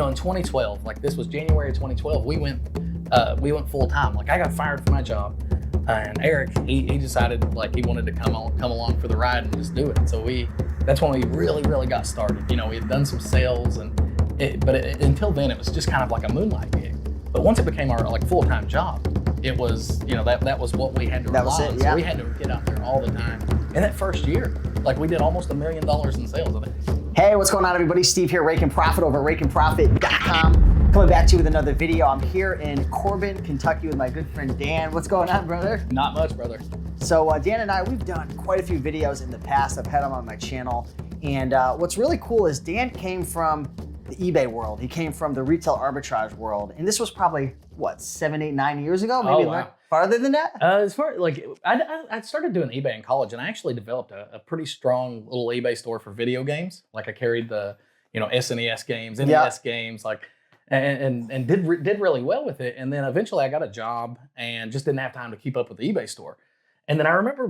in 2012, like this was January of 2012, we went full time. Like I got fired from my job, and Eric, he decided like he wanted to come along for the ride and just do it. So that's when we really got started. We had done some sales, but until then it was just kind of like a moonlight gig. But once it became our like full time job, it was that was what we had to rely on. So we had to get out there all the time. In that first year, like we did almost $1 million in sales, I think. Hey, what's going on, everybody? Steve here, Raiken Profit over at RaikenProfit.com. Coming back to you with another video. I'm here in Corbin, Kentucky with my good friend Dan. What's going on, brother? Not much, brother. So Dan and I, we've done quite a few videos in the past. I've had them on my channel. And what's really cool is Dan came from the eBay world. He came from the retail arbitrage world. And this was probably, what, 7, 8, 9 years ago? Maybe farther than that? As far like I started doing eBay in college, and I actually developed a pretty strong little eBay store for video games. Like I carried the SNES games, NES games, like and did really well with it. And then eventually I got a job and just didn't have time to keep up with the eBay store. And then I remember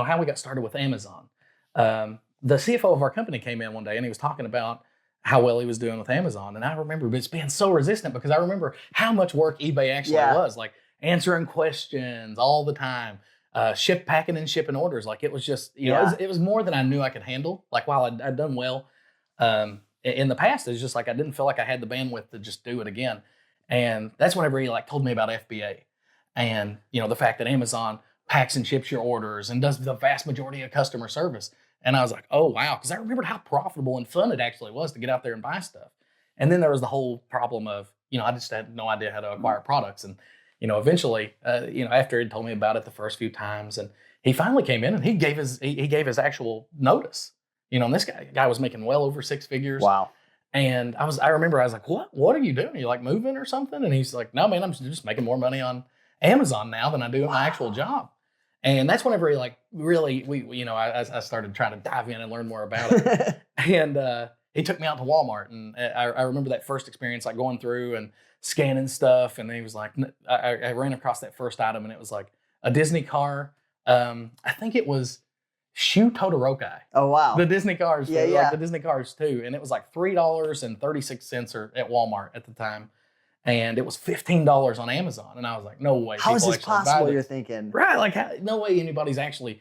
how we got started with Amazon. The CFO of our company came in one day and he was talking about how well he was doing with Amazon. And I remember just being so resistant because I remember how much work eBay actually was. Like answering questions all the time, packing and shipping orders. Like it was just, it was more than I knew I could handle. Like while I'd done well in the past, it's just like I didn't feel like I had the bandwidth to just do it again. And that's whenever he like told me about FBA and the fact that Amazon packs and ships your orders and does the vast majority of customer service. And I was like, oh wow, because I remembered how profitable and fun it actually was to get out there and buy stuff. And then there was the whole problem of I just had no idea how to acquire products. And eventually, after he told me about it the first few times, and he finally came in and he gave his actual notice. And this guy was making well over 6 figures. Wow. And I remember I was like, what are you doing? Are you like moving or something? And he's like, no, man, I'm just making more money on Amazon now than I do in my actual job. And that's whenever he like really, I started trying to dive in and learn more about it. And he took me out to Walmart, and I remember that first experience, like going through and scanning stuff. And he was like, I ran across that first item, and it was like a Disney car. I think it was Shu Todoroki. Oh wow! The Disney cars, like the Disney cars too. And it was like $3.36 at Walmart at the time. And it was $15 on Amazon. And I was like, no way. How is this possible, you're thinking? Right, like no way anybody's actually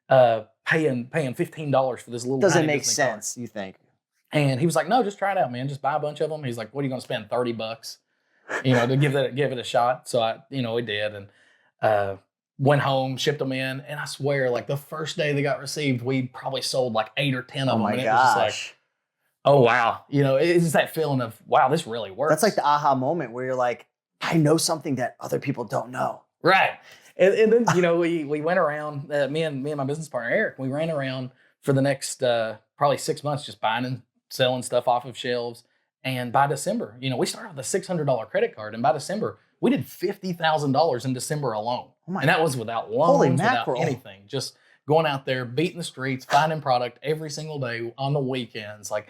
paying $15 for this little Doesn't make Disney sense, car. You think. And he was like, no, just try it out, man. Just buy a bunch of them. He's like, what are you going to spend, $30? To give it a shot. So we did. And went home, shipped them in. And I swear, like the first day they got received, we probably sold like 8 or 10 of them. Oh my and gosh. It was just like, oh, wow. It's just that feeling of, wow, this really works. That's like the aha moment where you're like, I know something that other people don't know. Right. And then, we went around, me and my business partner, Eric, we ran around for the next probably 6 months just buying and selling stuff off of shelves. And by December, we started with a $600 credit card. And by December, we did $50,000 in December alone. Oh and that was without loans, without anything. Just going out there, beating the streets, finding product every single day on the weekends. Like,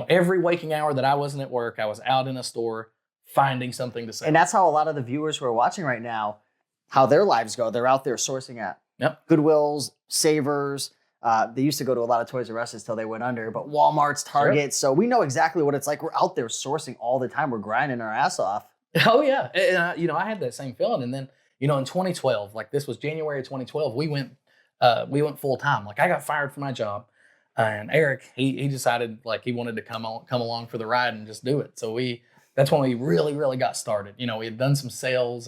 every waking hour that I wasn't at work, I was out in a store finding something to sell. And that's how a lot of the viewers who are watching right now, how their lives go. They're out there sourcing at Goodwills, Savers. They used to go to a lot of Toys R Us until they went under, but Walmart's, Targets. Sure. So we know exactly what it's like. We're out there sourcing all the time. We're grinding our ass off. Oh yeah. And, I had that same feeling. And then, in 2012, like this was January of 2012, we went full time. Like I got fired from my job. And Eric, he decided like he wanted to come along for the ride and just do it. So that's when we really got started. We had done some sales,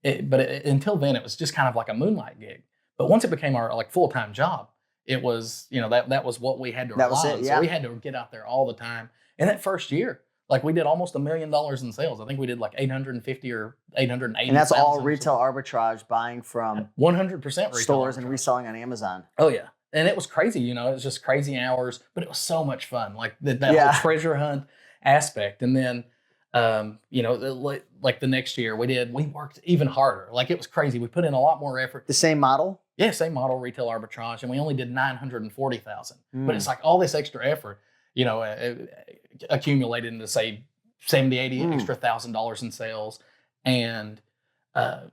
but until then it was just kind of like a moonlight gig. But once it became our like full time job, it was that was what we had to rely on. So we had to get out there all the time. And that first year, like we did almost $1 million in sales. I think we did like 850 or 880. And that's all retail arbitrage, buying from 100% retail stores arbitrage. And reselling on Amazon. Oh yeah. And it was crazy, it was just crazy hours, but it was so much fun. Like that whole treasure hunt aspect. And then, like the next year we worked even harder. Like it was crazy. We put in a lot more effort. The same model? Yeah, same model, retail arbitrage. And we only did 940,000. But it's like all this extra effort, accumulated into say 70, 80 extra $1,000 in sales. And,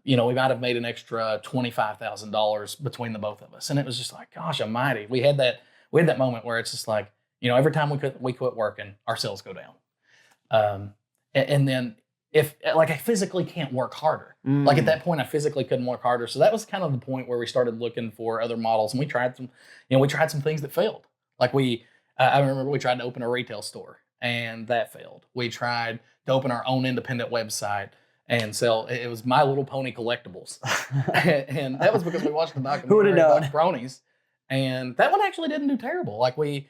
we might have made an extra $25,000 between the both of us. And it was just like, gosh almighty. We had that moment where it's just like, every time we quit working, our sales go down. And then if like I physically can't work harder, like at that point I physically couldn't work harder. So that was kind of the point where we started looking for other models, and we tried some things that failed. Like I remember we tried to open a retail store, and that failed. We tried to open our own independent website and sell. It was My Little Pony collectibles, and that was because we watched the documentary about bronies. And that one actually didn't do terrible. Like we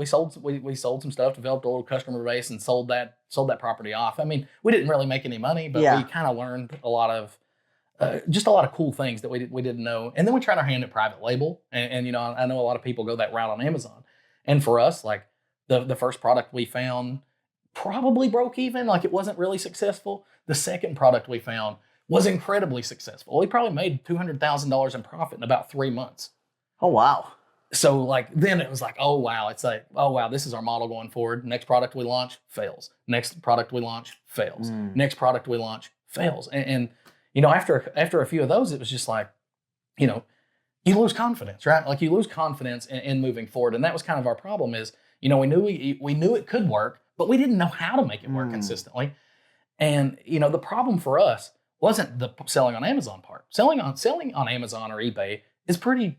sold some stuff, developed a little customer base, and sold that property off. I mean, we didn't really make any money, but we kind of learned a lot of cool things that we didn't know. And then we tried our hand at private label, and I know a lot of people go that route on Amazon. And for us, like the first product we found probably broke even, like it wasn't really successful. The second product we found was incredibly successful. We probably made $200,000 in profit in about 3 months. Oh, wow. So like then it was like, oh wow, it's like, oh wow, this is our model going forward. Next product we launch fails. Next product we launch fails. Next product we launch fails. And after a few of those, it was just like, you lose confidence, right? Like you lose confidence in moving forward. And that was kind of our problem is, we knew it could work, but we didn't know how to make it work consistently. And the problem for us wasn't the selling on Amazon part. Selling on Amazon or eBay is pretty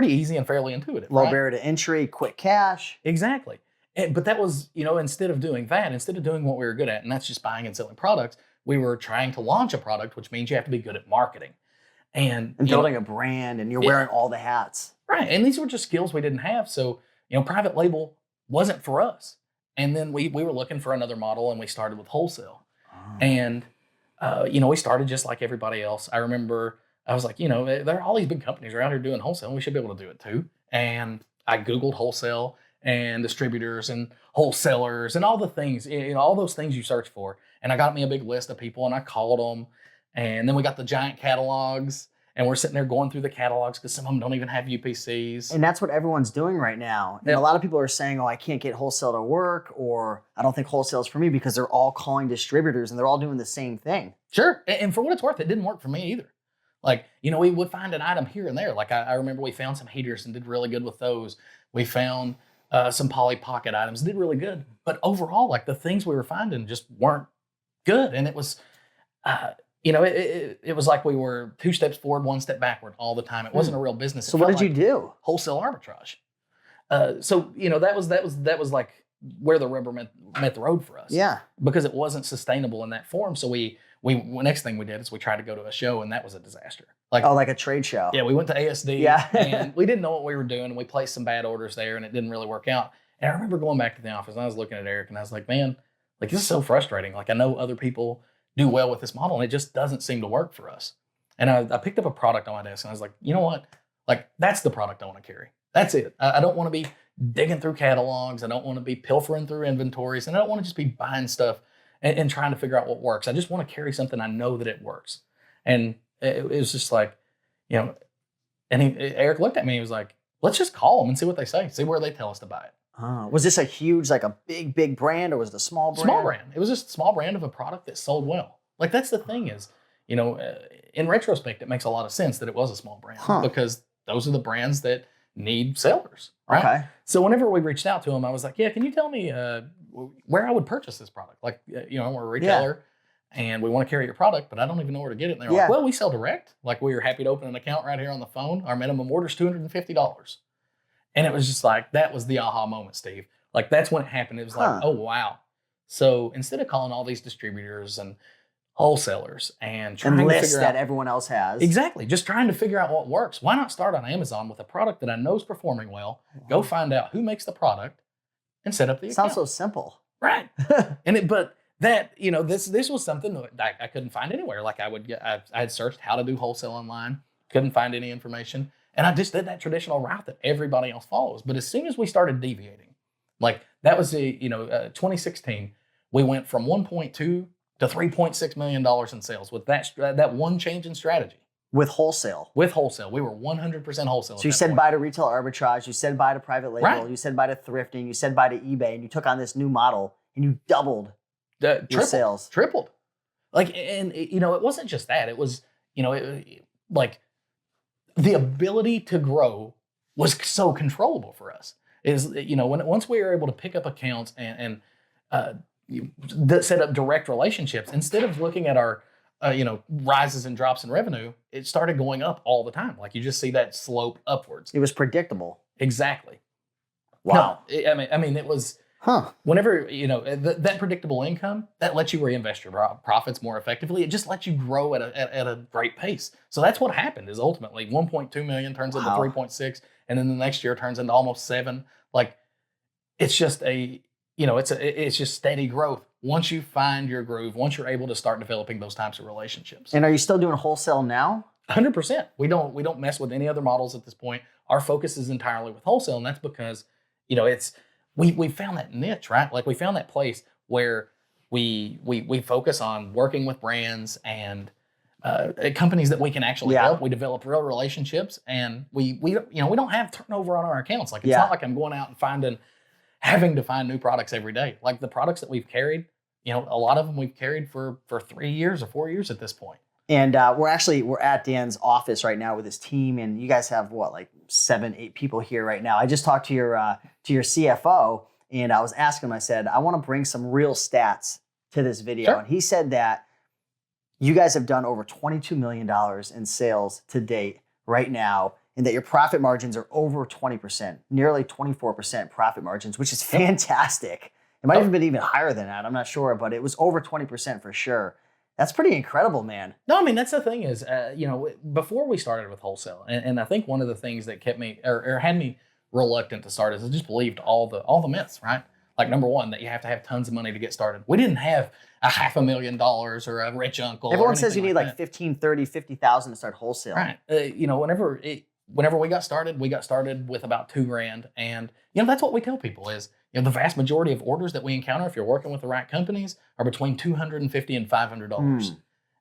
easy and fairly intuitive. Low barrier to entry, quick cash. Exactly. But that was, instead of doing what we were good at, and that's just buying and selling products, we were trying to launch a product, which means you have to be good at marketing. And building a brand, and you're wearing all the hats. Right. And these were just skills we didn't have. So, private label wasn't for us. And then we were looking for another model, and we started with wholesale. And, we started just like everybody else. I remember I was like, there are all these big companies around here doing wholesale, and we should be able to do it too. And I Googled wholesale and distributors and wholesalers and all the things, all those things you search for. And I got me a big list of people, and I called them. And then we got the giant catalogs, and we're sitting there going through the catalogs because some of them don't even have UPCs. And that's what everyone's doing right now. And a lot of people are saying, oh, I can't get wholesale to work, or I don't think wholesale is for me, because they're all calling distributors and they're all doing the same thing. Sure. And for what it's worth, it didn't work for me either. Like, we would find an item here and there. Like I remember we found some heaters and did really good with those. We found some Polly Pocket items, did really good. But overall, like the things we were finding just weren't good. And it was, it was like we were 2 steps forward, 1 step backward all the time. It wasn't a real business. So what did you do? Wholesale arbitrage. That was like where the rubber met the road for us. Yeah. Because it wasn't sustainable in that form. So we next thing we did is we tried to go to a show, and that was a disaster. Like a trade show. Yeah, we went to ASD. Yeah. And we didn't know what we were doing, and we placed some bad orders there, and it didn't really work out. And I remember going back to the office, and I was looking at Eric, and I was like, man, like this is so frustrating. Like I know other people do well with this model, and it just doesn't seem to work for us. And I picked up a product on my desk, and I was like, you know what? Like that's the product I want to carry. That's it. I don't want to be digging through catalogs. I don't want to be pilfering through inventories, and I don't want to just be buying stuff and trying to figure out what works. I just want to carry something I know that it works. And it was just like, and Eric looked at me, he was like, let's just call them and see what they say, see where they tell us to buy it. Was this a huge, like a big brand, or was it a small brand? Small brand. It was just a small brand of a product that sold well. Like that's the thing is, in retrospect, it makes a lot of sense that it was a small brand because those are the brands that need sellers, right? Okay. So whenever we reached out to them, I was like, yeah, can you tell me where I would purchase this product? Like, we're a retailer and we want to carry your product, but I don't even know where to get it. And they're like, well, we sell direct. Like we are happy to open an account right here on the phone. Our minimum order is $250. And it was just like, that was the aha moment, Steve. Like that's when it happened. It was like, oh, wow. So instead of calling all these distributors and wholesalers and trying to figure out that everyone else has. Exactly. Just trying to figure out what works. Why not start on Amazon with a product that I know is performing well, go find out who makes the product and set up the account. Sounds so simple. Right. But that, this was something that I couldn't find anywhere. Like I had searched how to do wholesale online, couldn't find any information. And I just did that traditional route that everybody else follows. But as soon as we started deviating, like that was 2016, we went from 1.2 to $3.6 million in sales with that one change in strategy. With wholesale. With wholesale. We were 100% wholesale. So you said buy to retail arbitrage, you said buy to private label, you said buy to thrifting, you said buy to eBay, and you took on this new model and you doubled your sales. Tripled. Like, and it wasn't just that. It was, like the ability to grow was so controllable for us. Once we were able to pick up accounts and set up direct relationships. Instead of looking at our rises and drops in revenue, it started going up all the time. Like you just see that slope upwards. It was predictable. Exactly. Wow. No, I mean, it was. Whenever that predictable income, that lets you reinvest your profits more effectively. It just lets you grow at a great pace. So that's what happened. Is ultimately 1.2 million turns into 3.6, and then the next year turns into almost 7. Like it's just it's just steady growth. Once you find your groove, once you're able to start developing those types of relationships. And are you still doing wholesale now? 100%. We don't mess with any other models at this point. Our focus is entirely with wholesale, and that's because it's. We found that niche, right? Like we found that place where we focus on working with brands and companies that we can actually help. We develop real relationships, and we don't have turnover on our accounts. Like it's not like I'm going out and having to find new products every day. Like the products that we've carried, a lot of them we've carried for 3 years or 4 years at this point. And we're at Dan's office right now with his team, and you guys have like 7-8 people here right now. I just talked to your CFO, and I was asking him. I said, I want to bring some real stats to this video, Sure. And he said that you guys have done over $22 million in sales to date right now, and that your profit margins are over 20%, nearly 24% profit margins, which is fantastic. It might have been even higher than that. I'm not sure, but it was over 20% for sure. That's pretty incredible, man. No, I mean, that's the thing is, before we started with wholesale, and I think one of the things that kept me or had me reluctant to start is I just believed all the myths, right? Like number one, that you have to have tons of money to get started. We didn't have $500,000 or a rich uncle. Everyone says you need like 15, 30, 50,000 to start wholesale. Right. Whenever we got started with about $2,000. And, that's what we tell people is, the vast majority of orders that we encounter, if you're working with the right companies, are between $250 and $500.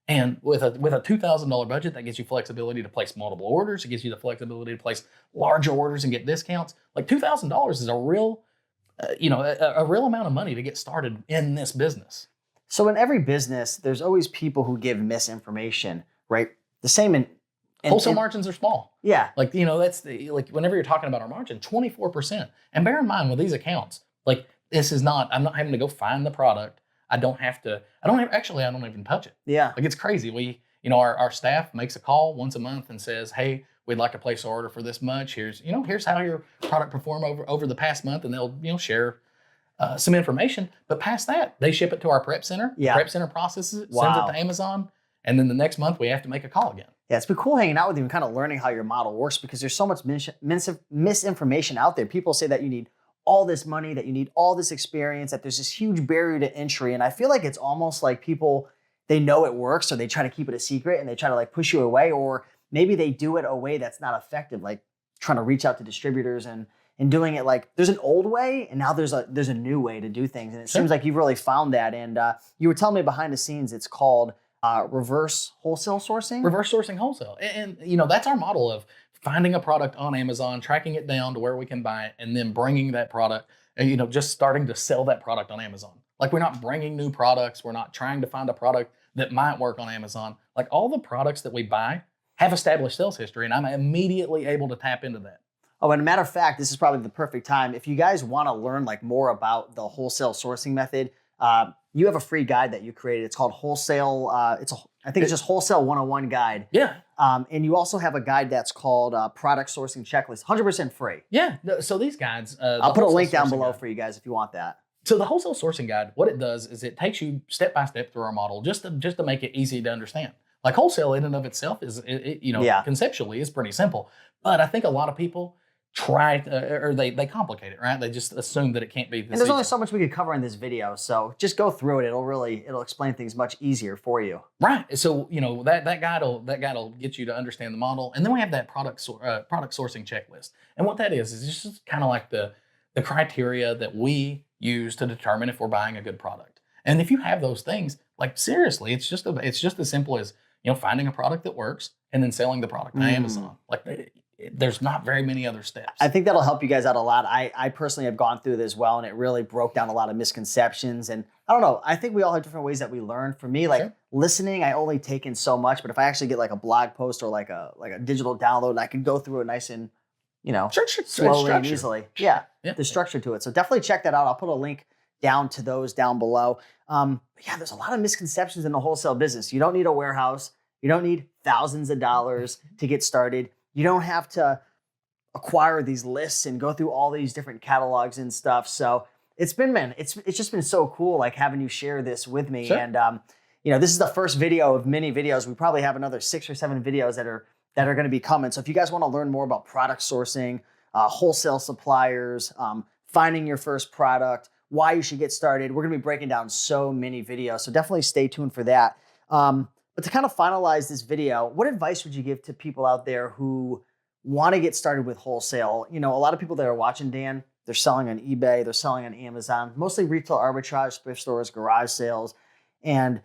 And with a $2,000 budget, that gives you flexibility to place multiple orders. It gives you the flexibility to place larger orders and get discounts. Like $2,000 is a real, a real amount of money to get started in this business. So in every business, there's always people who give misinformation, right? The same in wholesale margins are small. Yeah. Like, that's whenever you're talking about our margin, 24%. And bear in mind with these accounts, like I'm not having to go find the product. I don't even touch it. Yeah. Like it's crazy. Our staff makes a call once a month and says, hey, we'd like to place an order for this much. Here's how your product performed over the past month. And they'll share some information. But past that, they ship it to our prep center. Yeah. The prep center processes it, sends it to Amazon. And then the next month we have to make a call again. Yeah, it's been cool hanging out with you and kind of learning how your model works because there's so much misinformation out there. People say that you need all this money, that you need all this experience, that there's this huge barrier to entry. And I feel like it's almost like people, they know it works, so they try to keep it a secret and they try to like push you away, or maybe they do it a way that's not effective, like trying to reach out to distributors and doing it like there's an old way and now there's a new way to do things. And it seems like you've really found that. And you were telling me behind the scenes, it's called reverse wholesale sourcing? Reverse sourcing wholesale. And that's our model of finding a product on Amazon, tracking it down to where we can buy it, and then bringing that product, just starting to sell that product on Amazon. Like we're not bringing new products. We're not trying to find a product that might work on Amazon. Like all the products that we buy have established sales history, and I'm immediately able to tap into that. Oh, and a matter of fact, this is probably the perfect time. If you guys want to learn like more about the wholesale sourcing method, you have a free guide that you created. It's called Wholesale. I think it's just Wholesale 101 guide. Yeah. And you also have a guide that's called Product Sourcing Checklist, 100% free. Yeah. So these guides, I'll put a link down below for you guys if you want that. So the wholesale sourcing guide, what it does is it takes you step by step through our model, just to make it easy to understand. Like wholesale in and of itself is, conceptually is pretty simple, but I think a lot of people they complicate it, right? They just assume that it can't be this And there's easy. only so much we could cover in this video, so just go through it. It'll explain things much easier for you. Right. So that guide'll get you to understand the model, and then we have that product sourcing checklist. And what that is just kind of like the criteria that we use to determine if we're buying a good product. And if you have those things, like seriously, it's just as simple as finding a product that works and then selling the product on Amazon. Like there's not very many other steps. I think that'll help you guys out a lot. I personally have gone through this well, and it really broke down a lot of misconceptions. And I don't know, I think we all have different ways that we learn. For me, like listening, I only take in so much, but if I actually get like a blog post or like a digital download, I can go through it nice and, slowly and easily. Yeah, the structure to it. So definitely check that out. I'll put a link down to those down below. Yeah, there's a lot of misconceptions in the wholesale business. You don't need a warehouse. You don't need thousands of dollars to get started. You don't have to acquire these lists and go through all these different catalogs and stuff. So it's been, man, it's just been so cool, like having you share this with me. Sure. And this is the first video of many videos. We probably have another 6 or 7 videos that are going to be coming. So if you guys want to learn more about product sourcing, wholesale suppliers, finding your first product, why you should get started, we're going to be breaking down so many videos. So definitely stay tuned for that. But to kind of finalize this video, what advice would you give to people out there who want to get started with wholesale? A lot of people that are watching, Dan, they're selling on eBay, they're selling on Amazon, mostly retail arbitrage, thrift stores, garage sales. And,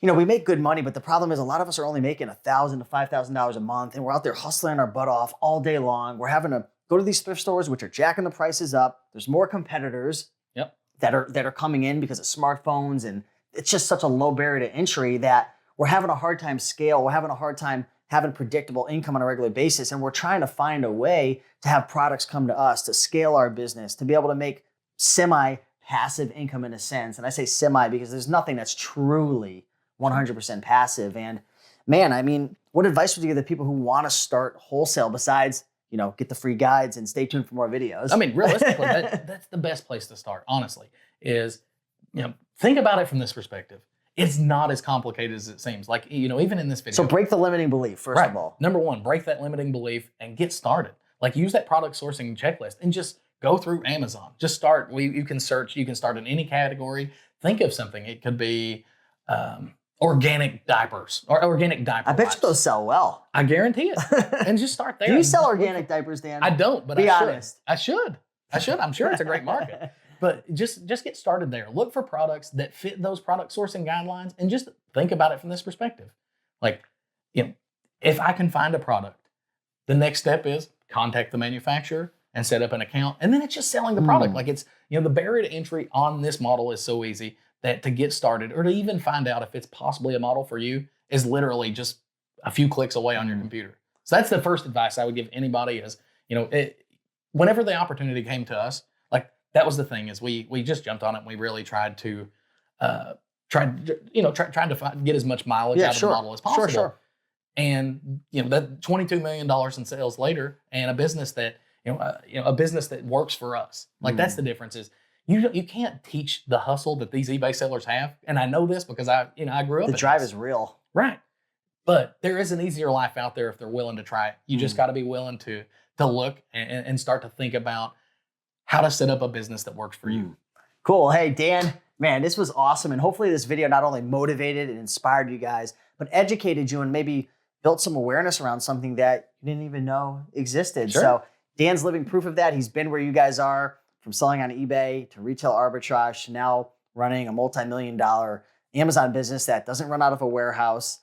we make good money, but the problem is a lot of us are only making $1,000 to $5,000 a month, and we're out there hustling our butt off all day long. We're having to go to these thrift stores, which are jacking the prices up. There's more competitors that are coming in because of smartphones, and it's just such a low barrier to entry that we're having a hard time scale. We're having a hard time having predictable income on a regular basis. And we're trying to find a way to have products come to us, to scale our business, to be able to make semi-passive income in a sense. And I say semi because there's nothing that's truly 100% passive. And man, what advice would you give the people who want to start wholesale besides, get the free guides and stay tuned for more videos? Realistically, that's the best place to start, honestly, is, think about it from this perspective. It's not as complicated as it seems. Like, even in this video. So break the limiting belief, first of all. Number one, break that limiting belief and get started. Like, use that product sourcing checklist and just go through Amazon. Just start. You can search. You can start in any category. Think of something. It could be organic diapers or organic diaper I bet wipes. you those sell well. I guarantee it. And just start there. Do you sell organic diapers, Dan? I don't, but Be I should. honest. I should. I'm sure it's a great market. But just get started there. Look for products that fit those product sourcing guidelines and just think about it from this perspective. Like, if I can find a product, the next step is contact the manufacturer and set up an account. And then it's just selling the product. Like, it's, the barrier to entry on this model is so easy that to get started or to even find out if it's possibly a model for you is literally just a few clicks away on your computer. So that's the first advice I would give anybody is, whenever the opportunity came to us, that was the thing is we just jumped on it and we really tried to get as much mileage out of the model as possible. Sure. And that $22 million in sales later, and a business that that works for us. Like that's the difference is you can't teach the hustle that these eBay sellers have. And I know this because I grew up. The drive is real, right? But there is an easier life out there if they're willing to try it. You just got to be willing to look and start to think about how to set up a business that works for you. Cool. Hey, Dan, man, this was awesome. And hopefully this video not only motivated and inspired you guys, but educated you and maybe built some awareness around something that you didn't even know existed. Sure. So Dan's living proof of that. He's been where you guys are, from selling on eBay to retail arbitrage to now running a multi-million-dollar Amazon business that doesn't run out of a warehouse.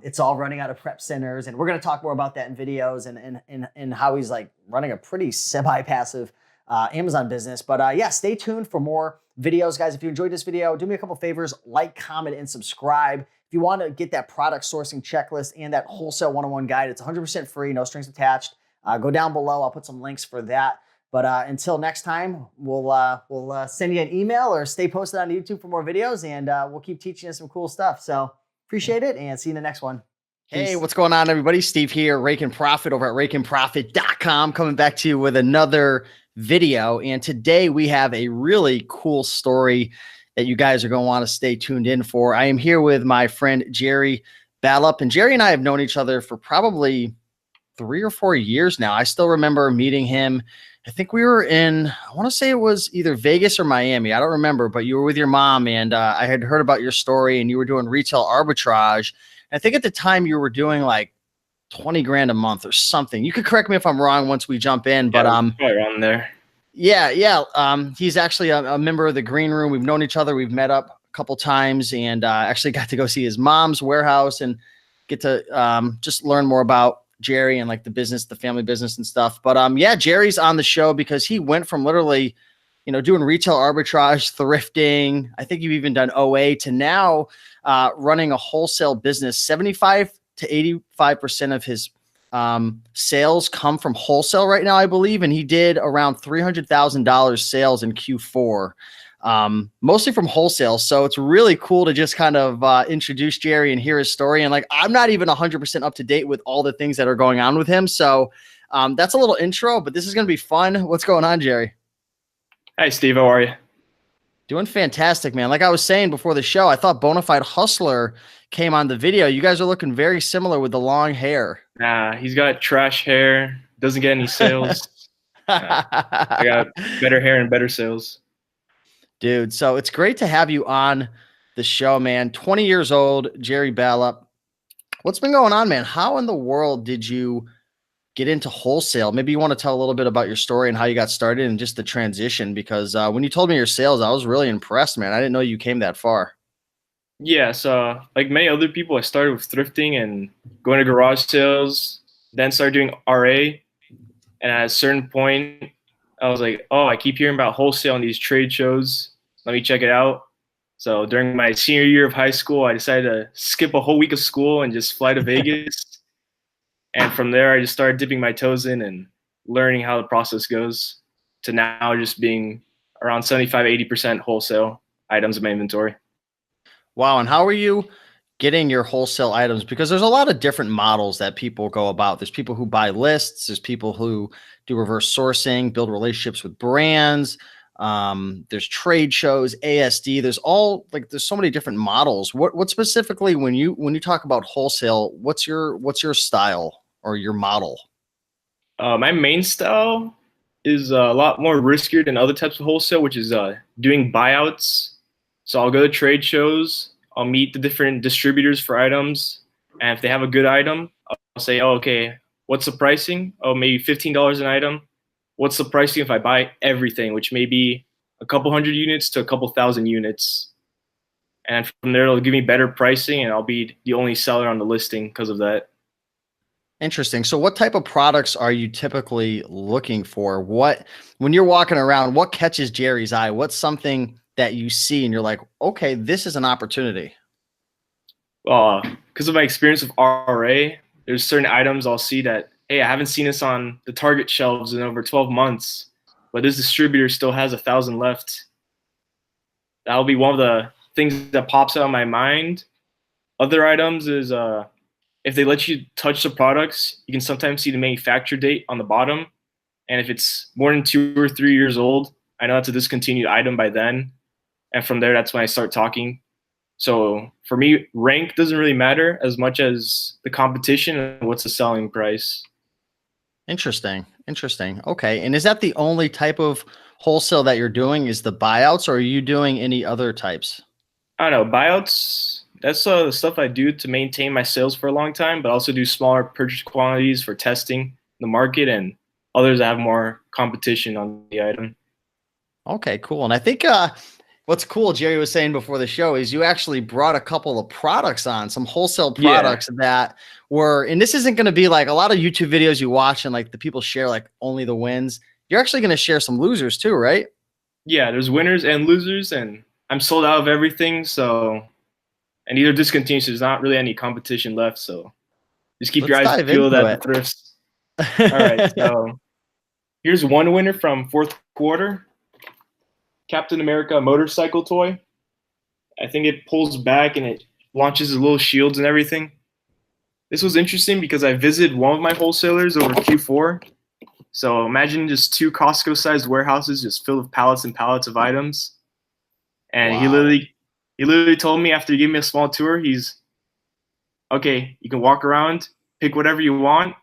It's all running out of prep centers. And we're going to talk more about that in videos and how he's like running a pretty semi-passive Amazon business. But yeah, stay tuned for more videos, guys. If you enjoyed this video, do me a couple favors, like, comment, and subscribe. If you want to get that product sourcing checklist and that wholesale 101 guide, it's 100% free, no strings attached. Go down below. I'll put some links for that. But until next time, we'll send you an email or stay posted on YouTube for more videos, and we'll keep teaching you some cool stuff. So appreciate it, and see you in the next one. Peace. Hey, what's going on, everybody? Steve here, Raiken Profit over at RaikenProfit.com, coming back to you with another video. And today we have a really cool story that you guys are going to want to stay tuned in for. I am here with my friend Jerry Ballup, and Jerry and I have known each other for probably 3 or 4 years now. I still remember meeting him. I think we were in, I want to say it was either Vegas or Miami. I don't remember, but you were with your mom, and I had heard about your story, and you were doing retail arbitrage. And I think at the time you were doing like 20 grand a month or something. You could correct me if I'm wrong once we jump in, but probably around there. Yeah. He's actually a member of the Green Room. We've known each other. We've met up a couple times, and actually got to go see his mom's warehouse and get to just learn more about Jerry and like the business, the family business and stuff. But yeah, Jerry's on the show because he went from literally, doing retail arbitrage, thrifting. I think you've even done OA to now running a wholesale business. 75 to 85% of his sales come from wholesale right now, I believe. And he did around $300,000 sales in Q4. mostly from wholesale. So it's really cool to just kind of introduce Jerry and hear his story. And like, I'm not even 100% up to date with all the things that are going on with him. So that's a little intro, but this is going to be fun. What's going on, Jerry? Hey, Steve, how are you? Doing fantastic, man. Like I was saying before the show, I thought Bonafide Hustler came on the video. You guys are looking very similar with the long hair. Nah, he's got trash hair, doesn't get any sales. I got better hair and better sales. Dude, so it's great to have you on the show, man. 20 years old, Jerry Ballup. What's been going on, man? How in the world did you get into wholesale? Maybe you want to tell a little bit about your story and how you got started and just the transition, because when you told me your sales, I was really impressed, man. I didn't know you came that far. Yeah, so like many other people, I started with thrifting and going to garage sales, then started doing RA. And at a certain point, I was like, oh, I keep hearing about wholesale on these trade shows. Let me check it out. So during my senior year of high school, I decided to skip a whole week of school and just fly to Vegas. And from there, I just started dipping my toes in and learning how the process goes to now just being around 75, 80% wholesale items in my inventory. Wow. And how are you getting your wholesale items? Because there's a lot of different models that people go about. There's people who buy lists. There's people who do reverse sourcing, build relationships with brands. There's trade shows, ASD. There's so many different models. What specifically, when you talk about wholesale, what's your style or your model? My main style is a lot more riskier than other types of wholesale, which is doing buyouts. So I'll go to trade shows. I'll meet the different distributors for items. And if they have a good item, I'll say, oh, okay, what's the pricing? Oh, maybe $15 an item. What's the pricing if I buy everything, which may be a couple hundred units to a couple thousand units. And from there, it'll give me better pricing, and I'll be the only seller on the listing because of that. Interesting. So what type of products are you typically looking for? When you're walking around, what catches Jerry's eye? What's something that you see and you're like, okay, this is an opportunity? Because of my experience with RA, there's certain items I'll see that, hey, I haven't seen this on the Target shelves in over 12 months, but this distributor still has 1,000 left. That'll be one of the things that pops out of my mind. Other items is if they let you touch the products, you can sometimes see the manufacture date on the bottom. And if it's more than 2 or 3 years old, I know that's a discontinued item by then. And from there, that's when I start talking. So for me, rank doesn't really matter as much as the competition and what's the selling price. Interesting. Okay. And is that the only type of wholesale that you're doing, is the buyouts, or are you doing any other types? I don't know. Buyouts, that's the stuff I do to maintain my sales for a long time, but also do smaller purchase quantities for testing the market and others that have more competition on the item. Okay, cool. And I think what's cool, Jerry was saying before the show, is you actually brought a couple of products on, some wholesale products that were, and this isn't going to be like a lot of YouTube videos you watch and like the people share like only the wins. You're actually going to share some losers too, right? Yeah, there's winners and losers, and I'm sold out of everything. So, and either discontinued, so there's not really any competition left. So just keep your eyes peeled at the thrifts. All right, so here's one winner from fourth quarter. Captain America motorcycle toy. I think it pulls back and it launches the little shields and everything. This was interesting because I visited one of my wholesalers over Q4. So imagine just 2 Costco-sized warehouses just filled with pallets and pallets of items. And he literally told me after he gave me a small tour, he's, okay, you can walk around, pick whatever you want.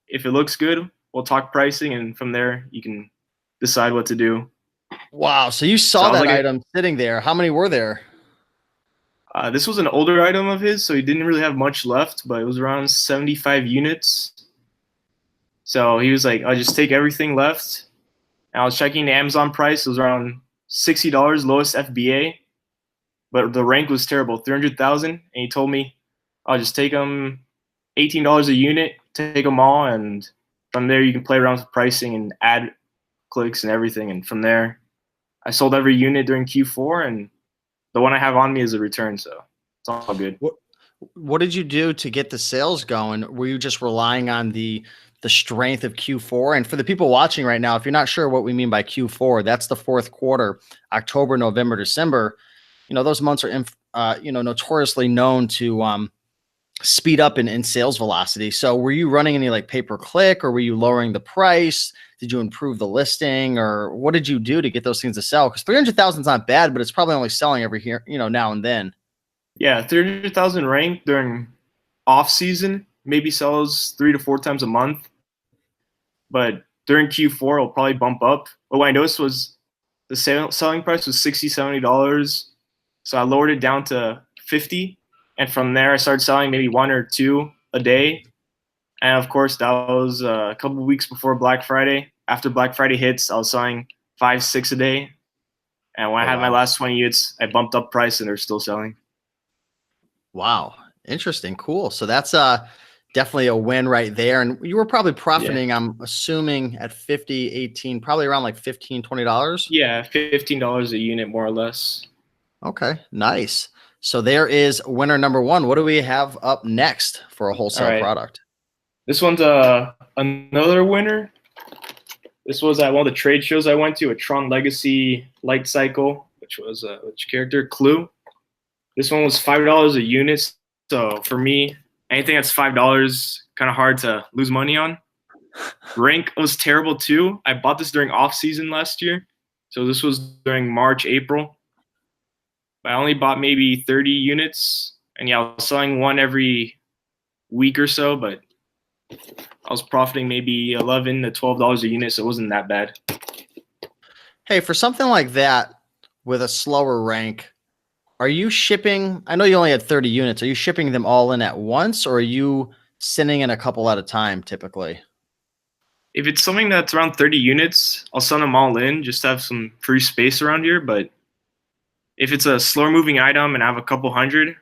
If it looks good, we'll talk pricing, and from there you can decide what to do. Wow. So you saw that item sitting there. How many were there? This was an older item of his, so he didn't really have much left, but it was around 75 units. So he was like, I'll just take everything left. And I was checking the Amazon price. It was around $60, lowest FBA. But the rank was terrible, 300,000. And he told me, I'll just take them $18 a unit, take them all. And from there, you can play around with pricing and add clicks and everything. And from there, I sold every unit during Q4. And the one I have on me is a return. So it's all good. What did you do to get the sales going? Were you just relying on the the strength of Q4. And for the people watching right now, if you're not sure what we mean by Q4, that's the fourth quarter, October, November, December. Those months are, notoriously known to speed up in sales velocity. So were you running any like pay-per-click, or were you lowering the price? Did you improve the listing, or what did you do to get those things to sell? Because 300,000 is not bad, but it's probably only selling every here, now and then. Yeah, 300,000 ranked during off season maybe sells 3 to 4 times a month, but during Q4 it'll probably bump up. But what I noticed was the selling price was $60, $70, so I lowered it down to $50, and from there I started selling maybe 1 or 2 a day. And of course, that was a couple of weeks before Black Friday. After Black Friday hits, I was selling 5, 6 a day. And when I had my last 20 units, I bumped up price and they're still selling. Wow. Interesting. Cool. So that's definitely a win right there. And you were probably profiting, I'm assuming, at 50, 18, probably around like $15, $20. Yeah, $15 a unit, more or less. Okay. Nice. So there is winner number one. What do we have up next for a wholesale product? This one's another winner. This was at one of the trade shows I went to, a Tron Legacy Light Cycle, which was which character? Clue. This one was $5 a unit. So for me, anything that's $5, kind of hard to lose money on. Rank was terrible too. I bought this during off season last year. So this was during March, April. I only bought maybe 30 units. And yeah, I was selling one every week or so, but I was profiting maybe $11 to $12 a unit, so it wasn't that bad. Hey, for something like that with a slower rank, are you shipping? I know you only had 30 units. Are you shipping them all in at once, or are you sending in a couple at a time typically? If it's something that's around 30 units, I'll send them all in just to have some free space around here. But if it's a slower moving item and I have a couple hundred,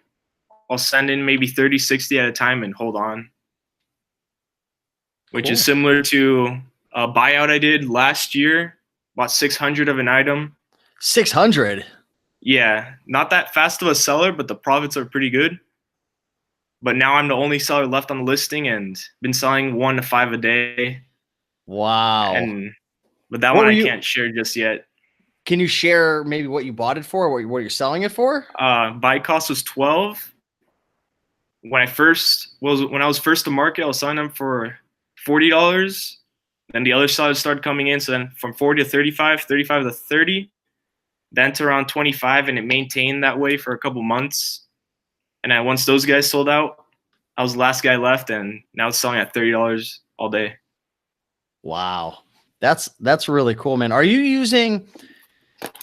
I'll send in maybe 30, 60 at a time and hold on. Which is similar to a buyout I did last year. Bought 600 of an item. 600? Yeah, not that fast of a seller, but the profits are pretty good. But now I'm the only seller left on the listing and been selling 1 to 5 a day. Wow. But that one I can't share just yet. Can you share maybe what you bought it for, or what you're selling it for? Buy cost was $12. When I was first to market, I was selling them for $40. Then the other sellers started coming in. So then from 40 to 35, 35 to 30, then to around 25, and it maintained that way for a couple months. And then once those guys sold out, I was the last guy left, and now it's selling at $30 all day. Wow. That's really cool, man. Are you using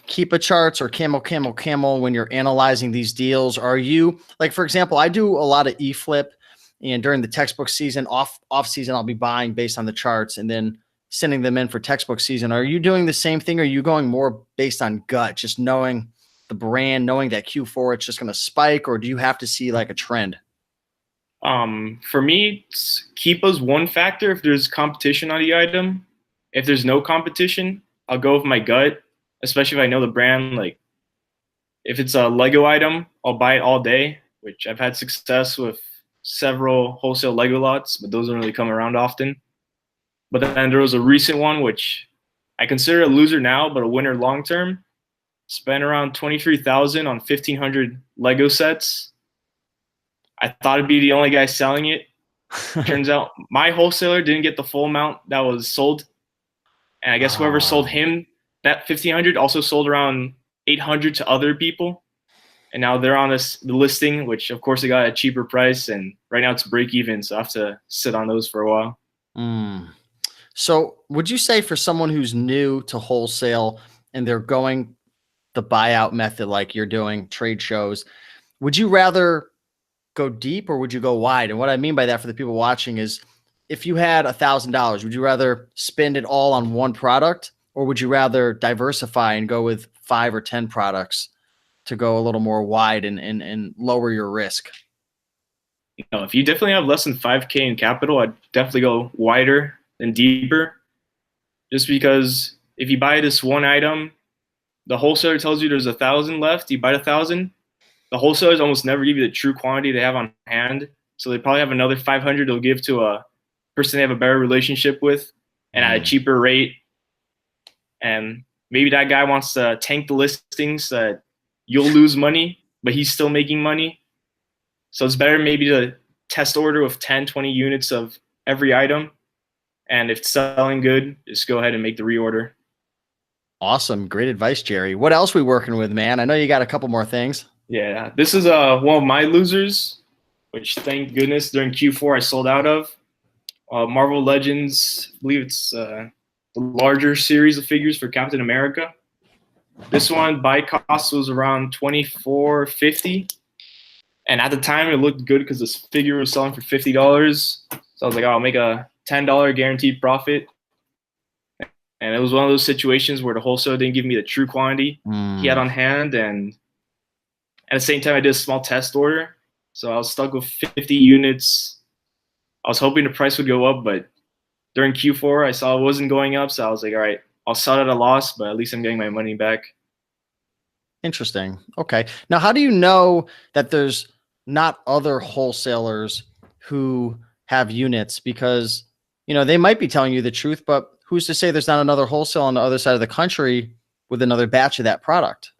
Keepa charts or camel when you're analyzing these deals? Are you, like, for example, I do a lot of e-flip, and during the textbook season, off season, I'll be buying based on the charts and then sending them in for textbook season. Are you doing the same thing? Or are you going more based on gut, just knowing the brand, knowing that Q4 it's just going to spike, or do you have to see like a trend? For me, Keepa's one factor if there's competition on the item. If there's no competition, I'll go with my gut, especially if I know the brand. Like, if it's a Lego item, I'll buy it all day, which I've had success with several wholesale Lego lots, but those don't really come around often. But then there was a recent one, which I consider a loser now, but a winner long term. Spent around $23,000 on 1,500 Lego sets. I thought I'd be the only guy selling it. Turns out my wholesaler didn't get the full amount that was sold. And I guess whoever sold him that 1,500 also sold around 800 to other people. And now they're on the listing, which of course they got a cheaper price. And right now it's break even. So I have to sit on those for a while. So would you say for someone who's new to wholesale and they're going the buyout method like you're doing, trade shows, would you rather go deep or would you go wide? And what I mean by that for the people watching is, if you had $1,000, would you rather spend it all on one product, or would you rather diversify and go with 5 or 10 products to go a little more wide and lower your risk? You know, if you definitely have less than 5K in capital, I'd definitely go wider and deeper. Just because if you buy this one item, the wholesaler tells you there's 1,000 left, you buy 1,000. The wholesalers almost never give you the true quantity they have on hand. So they probably have another 500 they'll give to a person they have a better relationship with and at a cheaper rate. And maybe that guy wants to tank the listings so that you'll lose money, but he's still making money. So it's better maybe to test order with 10, 20 units of every item. And if it's selling good, just go ahead and make the reorder. Awesome. Great advice, Jerry. What else we working with, man? I know you got a couple more things. Yeah, this is one of my losers, which thank goodness during Q4 I sold out of. Marvel Legends, I believe it's the larger series of figures for Captain America. This one buy cost was around $24.50, and at the time it looked good because this figure was selling for $50. So I was like, oh, I'll make a $10 guaranteed profit. And it was one of those situations where the wholesaler didn't give me the true quantity he had on hand, and at the same time I did a small test order, so I was stuck with 50 units. I was hoping the price would go up, but during Q4, I saw it wasn't going up, so I was like, all right, I'll sell it at a loss, but at least I'm getting my money back. Interesting. Okay. Now, how do you know that there's not other wholesalers who have units? Because, you know, they might be telling you the truth, but who's to say there's not another wholesale on the other side of the country with another batch of that product?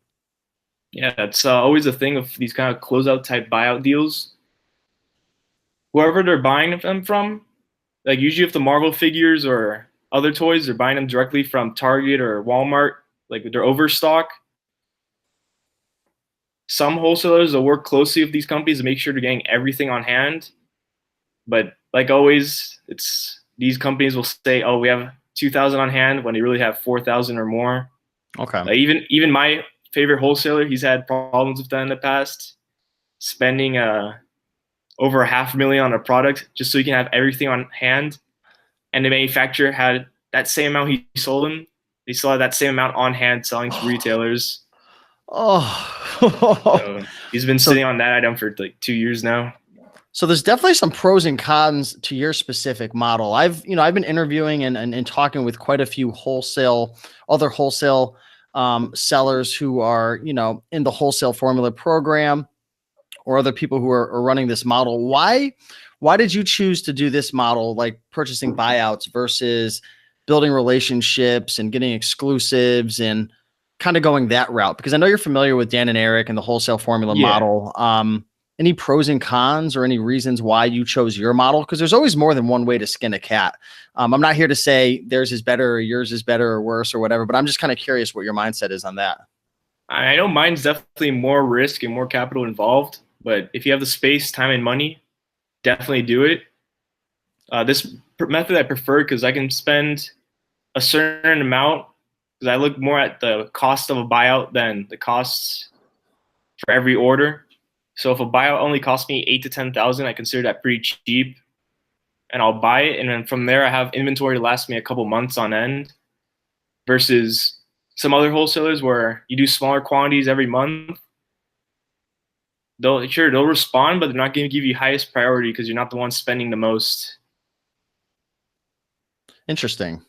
Yeah, it's always a thing of these kind of closeout type buyout deals. Whoever they're buying them from, like usually if the Marvel figures or other toys, they're buying them directly from Target or Walmart, like they're overstock. Some wholesalers will work closely with these companies to make sure they're getting everything on hand. But like always, it's these companies will say, oh, we have 2,000 on hand when they really have 4,000 or more. Okay. Like even my favorite wholesaler, he's had problems with that in the past, spending over $500,000 on a product just so he can have everything on hand. And the manufacturer had that same amount he sold them. They still had that same amount on hand selling to retailers. So he's been sitting on that item for like 2 years now. So there's definitely some pros and cons to your specific model. I've been interviewing and talking with quite a few other wholesale sellers who are, in the wholesale formula program, or other people who are running this model. Why did you choose to do this model, like purchasing buyouts versus building relationships and getting exclusives and kind of going that route? Because I know you're familiar with Dan and Eric and the wholesale formula model. Any pros and cons or any reasons why you chose your model? Because there's always more than one way to skin a cat. I'm not here to say theirs is better or yours is better or worse or whatever, but I'm just kind of curious what your mindset is on that. I know mine's definitely more risk and more capital involved, but if you have the space, time, and money, definitely do it. This method I prefer because I can spend a certain amount, because I look more at the cost of a buyout than the costs for every order. So if a buyout only costs me $8,000 to $10,000, I consider that pretty cheap, and I'll buy it. And then from there, I have inventory to last me a couple months on end. Versus some other wholesalers where you do smaller quantities every month. They'll respond, but they're not going to give you highest priority because you're not the one spending the most. Interesting.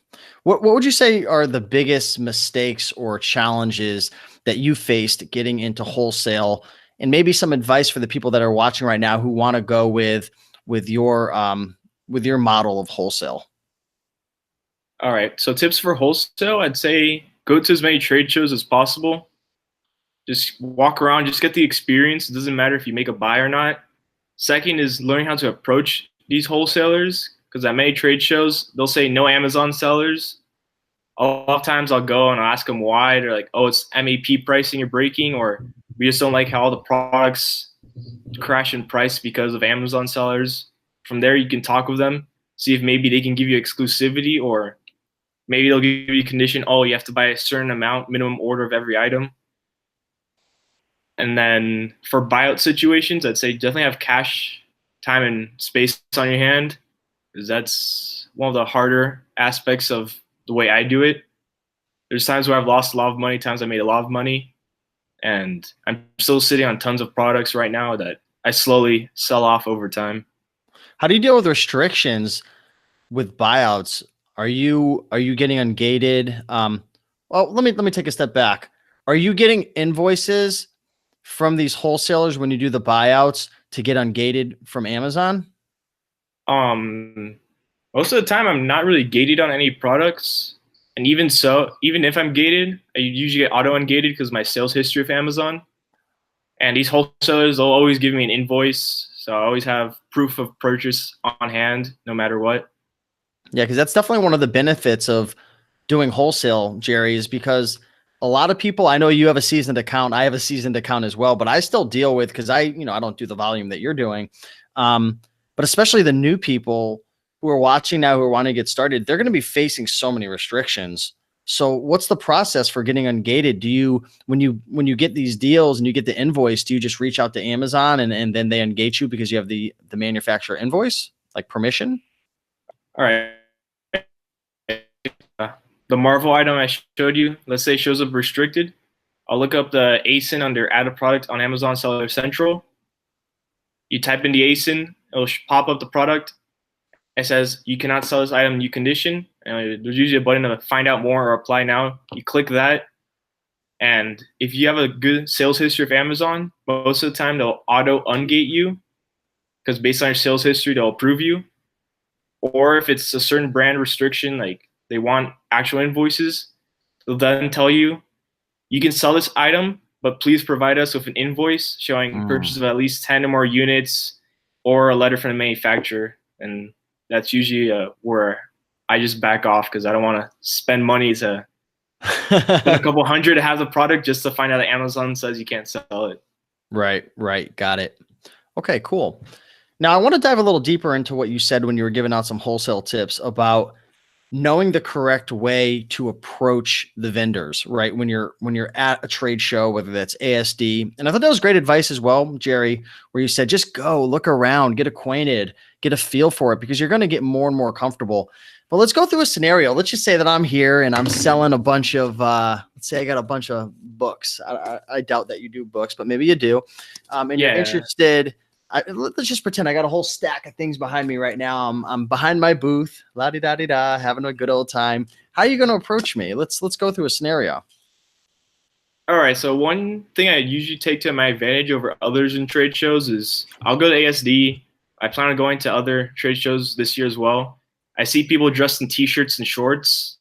What would you say are the biggest mistakes or challenges that you faced getting into wholesale? And maybe some advice for the people that are watching right now who want to go with your model of wholesale. All right. So tips for wholesale, I'd say go to as many trade shows as possible. Just walk around, just get the experience. It doesn't matter if you make a buy or not. Second is learning how to approach these wholesalers, because at many trade shows, they'll say no Amazon sellers. A lot of times I'll go and I'll ask them why. They're like, oh, it's MAP pricing you're breaking, or we just don't like how all the products crash in price because of Amazon sellers. From there, you can talk with them, see if maybe they can give you exclusivity, or maybe they'll give you a condition, oh, you have to buy a certain amount, minimum order of every item. And then for buyout situations, I'd say definitely have cash, time, and space on your hand, because that's one of the harder aspects of the way I do it. There's times where I've lost a lot of money, times I made a lot of money, and I'm still sitting on tons of products right now that I slowly sell off over time. How do you deal with restrictions with buyouts? Are you getting ungated? Well, let me take a step back. Are you getting invoices from these wholesalers when you do the buyouts to get ungated from Amazon? Most of the time, I'm not really gated on any products. And even so, even if I'm gated, I usually get auto ungated because my sales history of Amazon. And these wholesalers, they'll always give me an invoice. So I always have proof of purchase on hand, no matter what. Yeah, because that's definitely one of the benefits of doing wholesale, Jerry, is because a lot of people, I know you have a seasoned account, I have a seasoned account as well, but I still deal with, because I don't do the volume that you're doing. But especially the new people who are watching now, who are wanting to get started, they're going to be facing so many restrictions. So what's the process for getting ungated? Do you, when you get these deals and you get the invoice, do you just reach out to Amazon and then they ungate you because you have the manufacturer invoice, like permission? All right. The Marvel item I showed you, let's say shows up restricted. I'll look up the ASIN under add a product on Amazon Seller Central. You type in the ASIN, it'll pop up the product. It says you cannot sell this item in new condition. And there's usually a button to find out more or apply now. You click that. And if you have a good sales history of Amazon, most of the time they'll auto ungate you because based on your sales history, they'll approve you. Or if it's a certain brand restriction, like they want actual invoices, they'll then tell you, you can sell this item, but please provide us with an invoice showing purchase of at least 10 or more units or a letter from the manufacturer. And that's usually where I just back off because I don't want to spend money to spend a couple hundred to have the product just to find out that Amazon says you can't sell it. Right. Got it. Okay, cool. Now I want to dive a little deeper into what you said when you were giving out some wholesale tips about knowing the correct way to approach the vendors, right? When you're at a trade show, whether that's ASD. And I thought that was great advice as well, Jerry, where you said, just go look around, get acquainted, get a feel for it, because you're going to get more and more comfortable. But let's go through a scenario. Let's just say that I'm here and I'm selling a bunch of, let's say I got a bunch of books. I doubt that you do books, but maybe you do. And you're interested. Let's just pretend I got a whole stack of things behind me right now. I'm behind my booth, la-di-da-di-da, having a good old time. How are you going to approach me? Let's go through a scenario. All right. So one thing I usually take to my advantage over others in trade shows is I'll go to ASD. I plan on going to other trade shows this year as well. I see people dressed in t-shirts and shorts.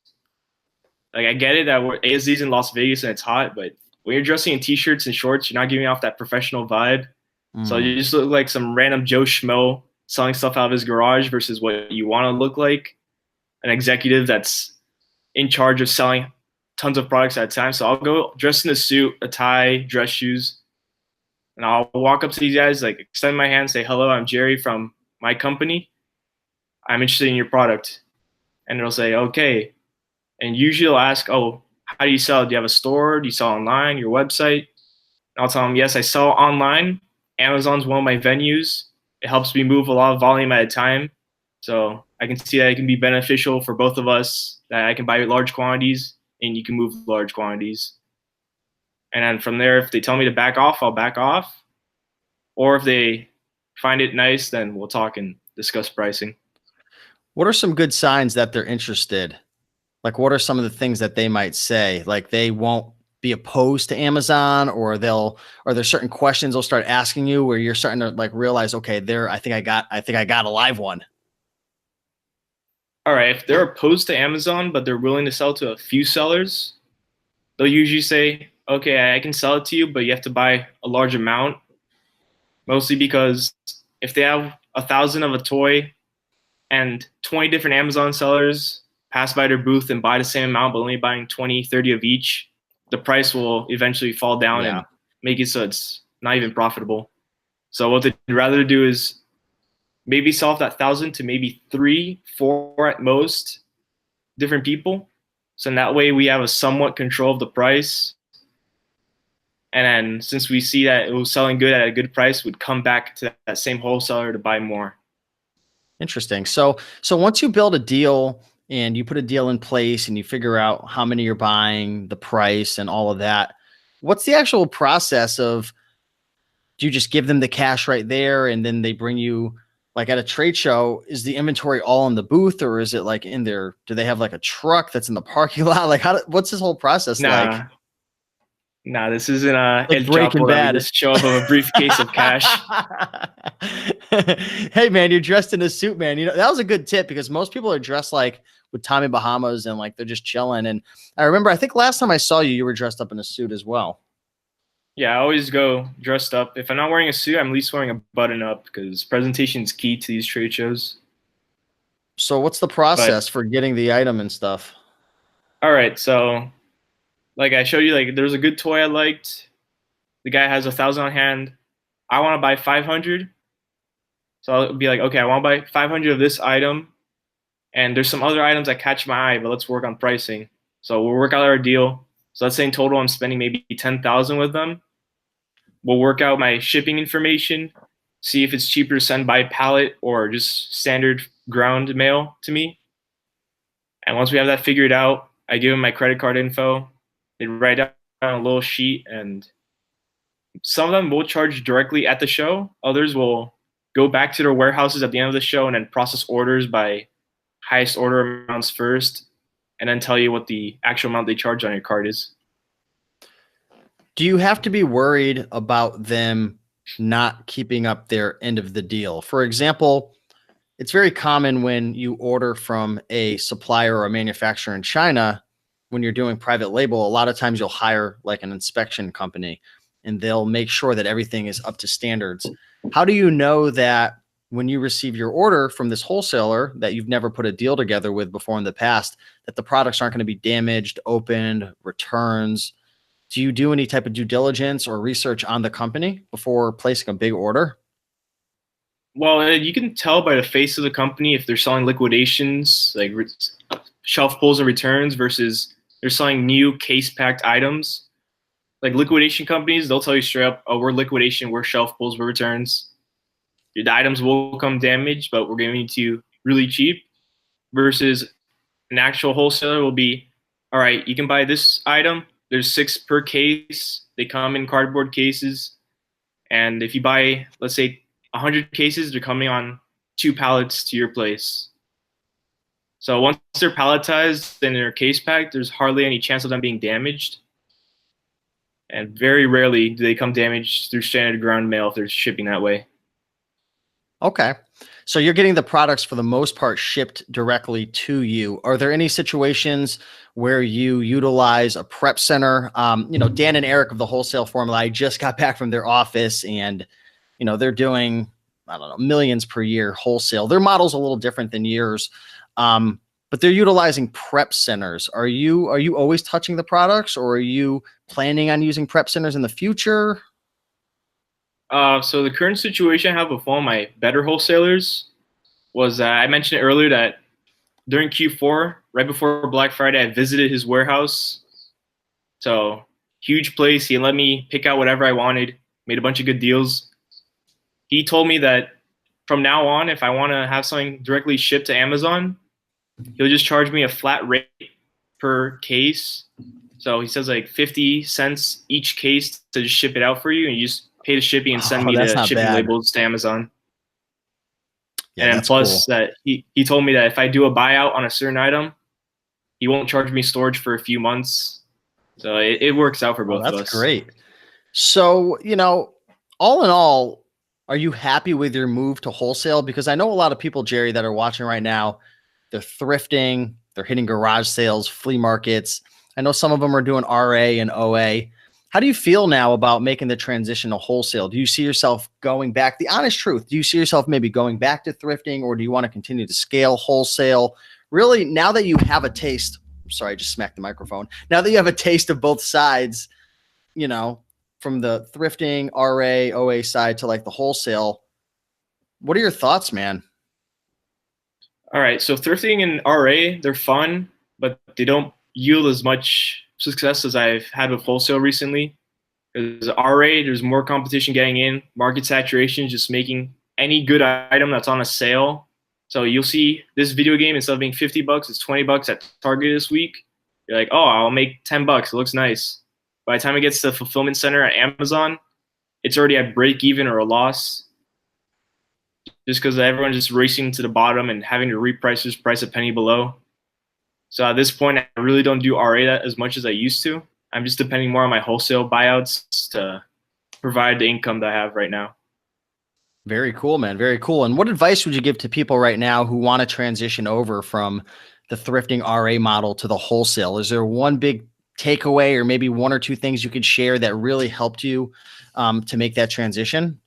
Like I get it that ASD's in Las Vegas and it's hot, but when you're dressing in t-shirts and shorts, you're not giving off that professional vibe. So you just look like some random Joe Schmo selling stuff out of his garage versus what you want to look like, an executive that's in charge of selling tons of products at a time. So I'll go dressed in a suit, a tie, dress shoes, and I'll walk up to these guys, like extend my hand, say, hello, I'm Jerry from my company. I'm interested in your product. And they'll say, okay. And usually they'll ask, oh, how do you sell? Do you have a store? Do you sell online, your website? And I'll tell them, yes, I sell online. Amazon's one of my venues. It helps me move a lot of volume at a time. So I can see that it can be beneficial for both of us, that I can buy large quantities and you can move large quantities. And then from there, if they tell me to back off, I'll back off. Or if they find it nice, then we'll talk and discuss pricing. What are some good signs that they're interested? Like, what are some of the things that they might say? Like they won't be opposed to Amazon, or are there certain questions they'll start asking you where you're starting to like realize, okay, I think I got a live one. All right. If they're opposed to Amazon, but they're willing to sell to a few sellers, they'll usually say, okay, I can sell it to you, but you have to buy a large amount. Mostly because if they have 1,000 of a toy and 20 different Amazon sellers pass by their booth and buy the same amount, but only buying 20, 30 of each, the price will eventually fall down and make it so it's not even profitable. So what they'd rather do is maybe solve that 1,000 to maybe 3, 4 at most different people. So in that way we have a somewhat control of the price. And then since we see that it was selling good at a good price, we'd come back to that same wholesaler to buy more. Interesting. So once you build a deal and you put a deal in place and you figure out how many you're buying, the price and all of that, what's the actual process of, do you just give them the cash right there and then they bring you, like at a trade show, is the inventory all in the booth, or is it like in there? Do they have like a truck that's in the parking lot? Like what's this whole process like? Nah, this isn't Like El Breaking Chapo that Bad. we just show up with a briefcase of cash. Hey man, you're dressed in a suit, man. You know, that was a good tip because most people are dressed like with Tommy Bahamas and like they're just chilling. And I remember, I think last time I saw you, you were dressed up in a suit as well. Yeah, I always go dressed up. If I'm not wearing a suit, I'm at least wearing a button up because presentation is key to these trade shows. So what's the process for getting the item and stuff? All right, so like I showed you, like there was a good toy I liked. The guy has 1,000 on hand. I want to buy 500. So I'll be like, okay, I want to buy 500 of this item. And there's some other items that catch my eye, but let's work on pricing. So we'll work out our deal. So let's say in total I'm spending maybe 10,000 with them. We'll work out my shipping information, see if it's cheaper to send by pallet or just standard ground mail to me. And once we have that figured out, I give them my credit card info. They write down a little sheet, and some of them will charge directly at the show. Others will go back to their warehouses at the end of the show and then process orders by highest order amounts first, and then tell you what the actual amount they charge on your card is. Do you have to be worried about them not keeping up their end of the deal? For example, it's very common when you order from a supplier or a manufacturer in China, when you're doing private label, a lot of times you'll hire like an inspection company and they'll make sure that everything is up to standards. How do you know that when you receive your order from this wholesaler that you've never put a deal together with before in the past, that the products aren't going to be damaged, opened, returns? Do you do any type of due diligence or research on the company before placing a big order? Well, you can tell by the face of the company if they're selling liquidations, like shelf pulls and returns, versus they're selling new case-packed items. Like liquidation companies, they'll tell you straight up, oh, we're liquidation, we're shelf pulls, we're returns. The items will come damaged, but we're giving it to you really cheap. Versus an actual wholesaler will be, all right, you can buy this item. There's 6 per case. They come in cardboard cases. And if you buy, let's say, 100 cases, they're coming on 2 pallets to your place. So once they're palletized and they're case packed, there's hardly any chance of them being damaged. And very rarely do they come damaged through standard ground mail if they're shipping that way. Okay. So you're getting the products for the most part shipped directly to you. Are there any situations where you utilize a prep center? Dan and Eric of the Wholesale Formula, I just got back from their office and, they're doing, I don't know, millions per year wholesale. Their model's a little different than yours. But they're utilizing prep centers. Are you always touching the products, or are you planning on using prep centers in the future? So the current situation I have with one of my better wholesalers was I mentioned it earlier that during Q4, right before Black Friday, I visited his warehouse. So huge place. He let me pick out whatever I wanted, made a bunch of good deals. He told me that from now on, if I want to have something directly shipped to Amazon, he'll just charge me a flat rate per case. So he says like 50 cents each case to just ship it out for you, and you just pay the shipping and send me the shipping labels to Amazon. Yeah, and plus cool. That he told me that if I do a buyout on a certain item, he won't charge me storage for a few months. So it works out for both of us. That's great. So, all in all, are you happy with your move to wholesale? Because I know a lot of people, Jerry, that are watching right now, they're thrifting, they're hitting garage sales, flea markets. I know some of them are doing RA and OA. How do you feel now about making the transition to wholesale? Do you see yourself going back? The honest truth, do you see yourself maybe going back to thrifting, or do you want to continue to scale wholesale? Really, now that you have a taste, sorry, I just smacked the microphone. Now that you have a taste of both sides, from the thrifting, RA, OA side to like the wholesale, what are your thoughts, man? All right. So thrifting and RA, they're fun, but they don't yield as much success as I've had with wholesale recently. Because RA, there's more competition getting in, market saturation, just making any good item that's on a sale. So you'll see this video game, instead of being $50, it's $20 at Target this week. You're like, oh, I'll make $10. It looks nice. By the time it gets to the fulfillment center at Amazon, it's already at break even or a loss. Just because everyone's just racing to the bottom and having to reprice this price a penny below. So at this point, I really don't do RA that as much as I used to. I'm just depending more on my wholesale buyouts to provide the income that I have right now. Very cool, man. Very cool. And what advice would you give to people right now who want to transition over from the thrifting RA model to the wholesale? Is there one big takeaway or maybe one or two things you could share that really helped you to make that transition?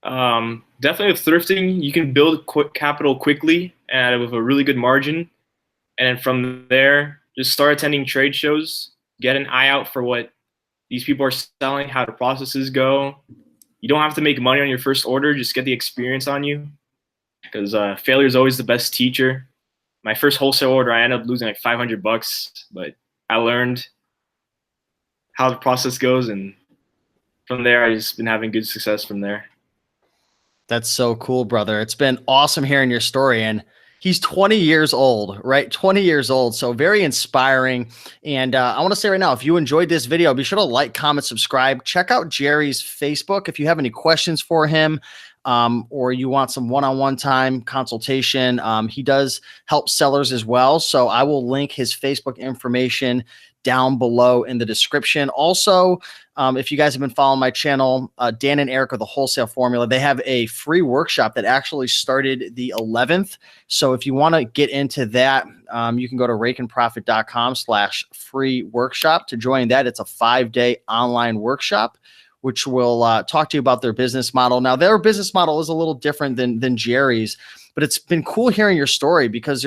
Definitely with thrifting, you can build capital quickly and with a really good margin. And then from there, just start attending trade shows, get an eye out for what these people are selling, how the processes go. You don't have to make money on your first order, just get the experience on you, because failure is always the best teacher. My first wholesale order, I ended up losing like $500, but I learned how the process goes, and from there, I've just been having good success from there. That's so cool, brother. It's been awesome hearing your story. And he's 20 years old, right? 20 years old. So very inspiring. And I want to say right now, if you enjoyed this video, be sure to like, comment, subscribe. Check out Jerry's Facebook. If you have any questions for him, or you want some one-on-one time consultation, he does help sellers as well. So I will link his Facebook information down below in the description. Also, if you guys have been following my channel, Dan and Eric of the Wholesale Formula, they have a free workshop that actually started the 11th. So if you want to get into that, you can go to raikenprofit.com/free workshop to join that. It's a 5-day online workshop, which will talk to you about their business model. Now, their business model is a little different than Jerry's, but it's been cool hearing your story, because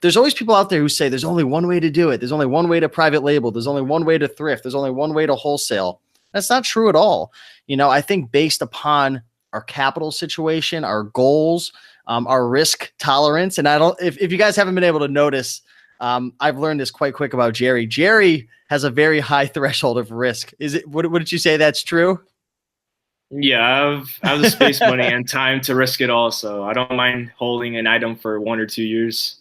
there's always people out there who say there's only one way to do it. There's only one way to private label. There's only one way to thrift. There's only one way to wholesale. That's not true at all. You know, I think based upon our capital situation, our goals, our risk tolerance, and if you guys haven't been able to notice, I've learned this quite quick about Jerry. Jerry has a very high threshold of risk. What did you say that's true? Yeah, I have the space, money, and time to risk it all. So I don't mind holding an item for 1 or 2 years.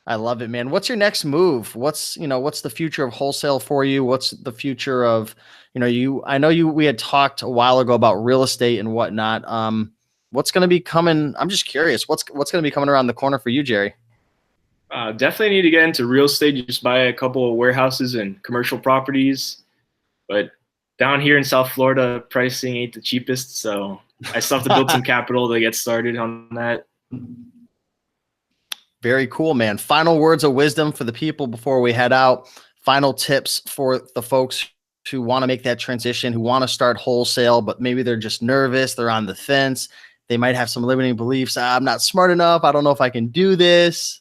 I love it, man. What's your next move? What's the future of wholesale for you? What's the future of, we had talked a while ago about real estate and whatnot. What's going to be coming? I'm just curious. What's going to be coming around the corner for you, Jerry? Definitely need to get into real estate. Just buy a couple of warehouses and commercial properties. But down here in South Florida, pricing ain't the cheapest. So I still have to build some capital to get started on that. Very cool, man. Final words of wisdom for the people before we head out. Final tips for the folks who want to make that transition, who want to start wholesale, but maybe they're just nervous. They're on the fence. They might have some limiting beliefs. I'm not smart enough. I don't know if I can do this.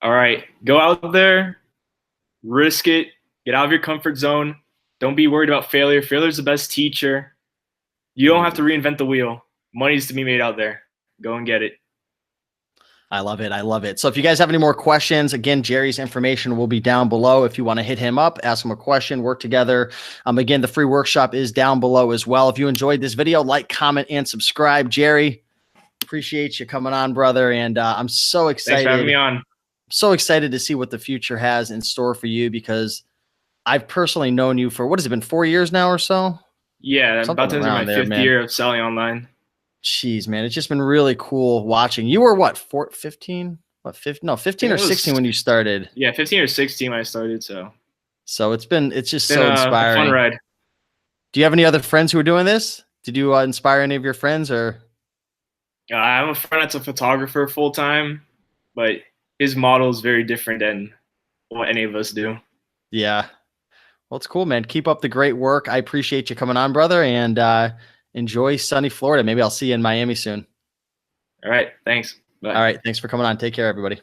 All right. Go out there, risk it, get out of your comfort zone. Don't be worried about failure. Failure is the best teacher. You don't have to reinvent the wheel. Money's to be made out there. Go and get it. I love it. I love it. So if you guys have any more questions, again, Jerry's information will be down below. If you want to hit him up, ask him a question, work together. Again, the free workshop is down below as well. If you enjoyed this video, like, comment, and subscribe. Jerry, appreciate you coming on, brother. And I'm so excited. Thanks for having me on. So excited to see what the future has in store for you, because I've personally known you for, what has it been, 4 years now or so? Yeah, I'm about to enter my fifth year of selling online. Jeez, man, it's just been really cool watching. You were what, 15? What, 15? No, 15 or 16 when you started. Yeah, 15 or 16 when I started. So it's just so inspiring. A fun ride. Do you have any other friends who are doing this? Did you inspire any of your friends, or? I have a friend that's a photographer full time, but his model is very different than what any of us do. Yeah. Well, it's cool, man. Keep up the great work. I appreciate you coming on, brother, and enjoy sunny Florida. Maybe I'll see you in Miami soon. All right. Thanks. Bye. All right. Thanks for coming on. Take care, everybody.